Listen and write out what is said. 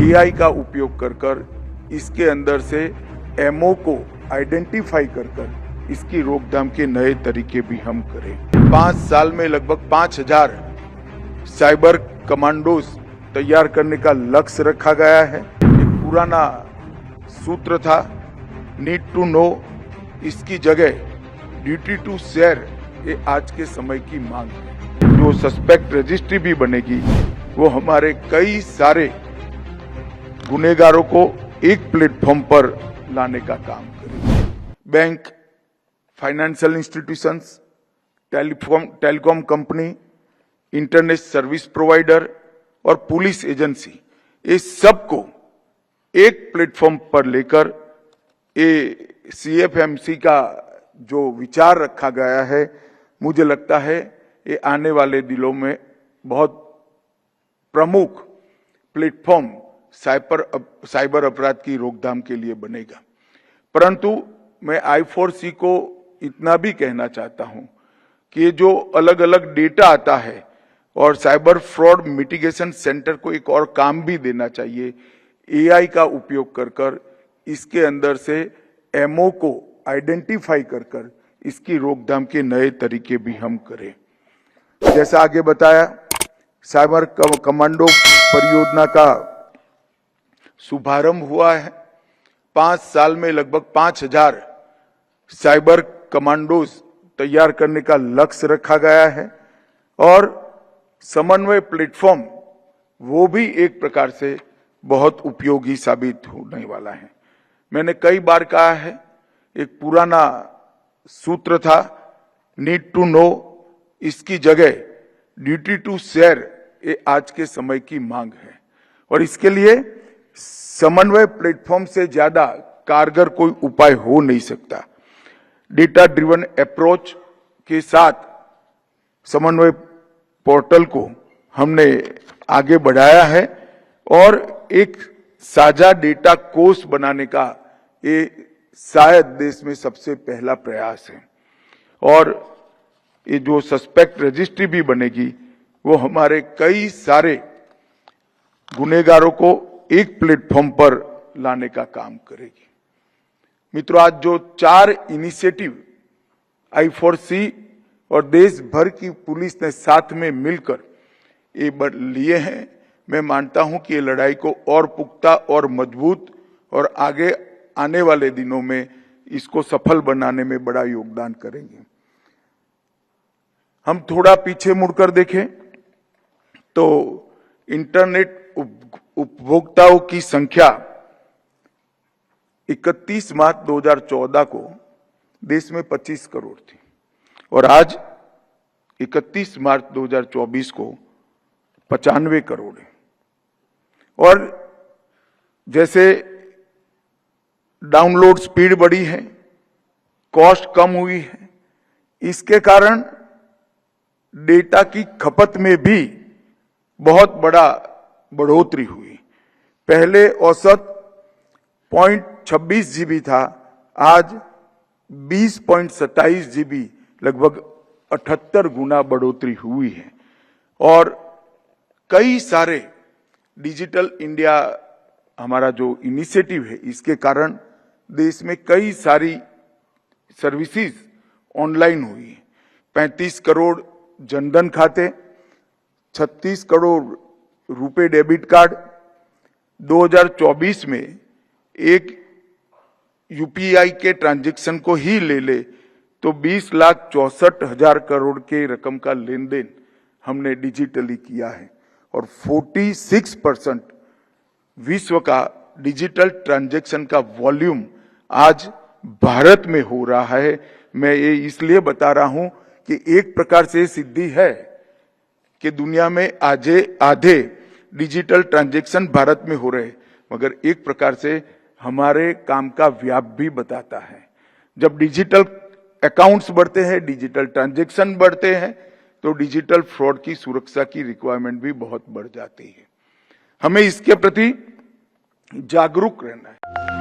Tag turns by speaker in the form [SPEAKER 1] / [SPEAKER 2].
[SPEAKER 1] AI का उपयोग कर इसके अंदर से एमओ को आइडेंटिफाई कर इसकी रोकथाम के नए तरीके भी हम करें। 5 साल में लगभग 5000 साइबर कमांडोज तैयार करने का लक्ष्य रखा गया है। एक पुराना सूत्र था, नीड टू नो, इसकी जगह ड्यूटी टू शेयर ये आज के समय की मांग है। जो सस्पेक्ट रजिस्ट्री भी बनेगी वो हमारे कई सारे गुनेगारों को एक प्लेटफॉर्म पर लाने का काम करेगी। Bank, financial institutions, telecom company, internet service provider और पुलिस एजेंसी, ये सबको एक प्लेटफॉर्म पर लेकर ये सीएफएमसी का जो विचार रखा गया है, मुझे लगता है ये आने वाले दिनों में बहुत प्रमुख प्लेटफॉर्म साइबर अपराध की रोकथाम के लिए बनेगा। परंतु मैं I4C को इतना भी कहना चाहता हूं कि ये जो अलग अलग डेटा आता है और साइबर फ्रॉड मिटिगेशन सेंटर को एक और काम भी देना चाहिए, एआई का उपयोग कर इसके अंदर से एमओ को आइडेंटिफाई कर इसकी रोकथाम के नए तरीके भी हम करें। जैसा आगे बताया, साइबर कमांडो परियोजना का शुभारंभ हुआ है। 5 साल में लगभग 5000 साइबर कमांडोज तैयार करने का लक्ष्य रखा गया है और समन्वय प्लेटफॉर्म वो भी एक प्रकार से बहुत उपयोगी साबित होने वाला है। मैंने कई बार कहा है, एक पुराना सूत्र था, नीड टू नो, इसकी जगह ड्यूटी टू शेयर ये आज के समय की मांग है और इसके लिए समन्वय प्लेटफॉर्म से ज्यादा कारगर कोई उपाय हो नहीं सकता। डेटा ड्रिवन अप्रोच के साथ समन्वय पोर्टल को हमने आगे बढ़ाया है और एक साझा डेटा कोष बनाने का ये शायद देश में सबसे पहला प्रयास है और ये जो सस्पेक्ट रजिस्ट्री भी बनेगी वो हमारे कई सारे गुनेगारों को एक प्लेटफॉर्म पर लाने का काम करेगी। मित्रों, आज जो 4 इनिशिएटिव I4C और देश भर की पुलिस ने साथ में मिलकर ये लिए हैं, मैं मानता हूं कि ये लड़ाई को और पुख्ता और मजबूत और आगे आने वाले दिनों में इसको सफल बनाने में बड़ा योगदान करेंगे। हम थोड़ा पीछे मुड़कर देखें तो इंटरनेट उपभोक्ताओं की संख्या 31 मार्च 2014 को देश में 25 करोड़ थी और आज 31 मार्च 2024 को 95 करोड़ है। और जैसे डाउनलोड स्पीड बढ़ी है, कॉस्ट कम हुई है, इसके कारण डेटा की खपत में भी बहुत बड़ा बढ़ोतरी हुई। पहले औसत 0.26 GB था, आज 20.27 GB, लगभग 78 गुना बढ़ोतरी हुई है। और कई सारे डिजिटल इंडिया हमारा जो इनिशिएटिव है, इसके कारण देश में कई सारी सर्विसेज ऑनलाइन हुई है। 35 करोड़ जनधन खाते, 36 करोड़ रुपए डेबिट कार्ड, 2024 में एक यूपीआई के ट्रांजैक्शन को ही ले ले तो 20,64,000 करोड़ के रकम का लेन देन हमने डिजिटली किया है और 46% विश्व का डिजिटल ट्रांजैक्शन का वॉल्यूम आज भारत में हो रहा है। मैं ये इसलिए बता रहा हूं कि एक प्रकार से सिद्धि है कि दुनिया में आधे डिजिटल ट्रांजैक्शन भारत में हो रहे, मगर एक प्रकार से हमारे काम का व्याप भी बताता है। जब डिजिटल अकाउंट्स बढ़ते हैं, डिजिटल ट्रांजैक्शन बढ़ते हैं, तो डिजिटल फ्रॉड की सुरक्षा की रिक्वायरमेंट भी बहुत बढ़ जाती है। हमें इसके प्रति जागरूक रहना है।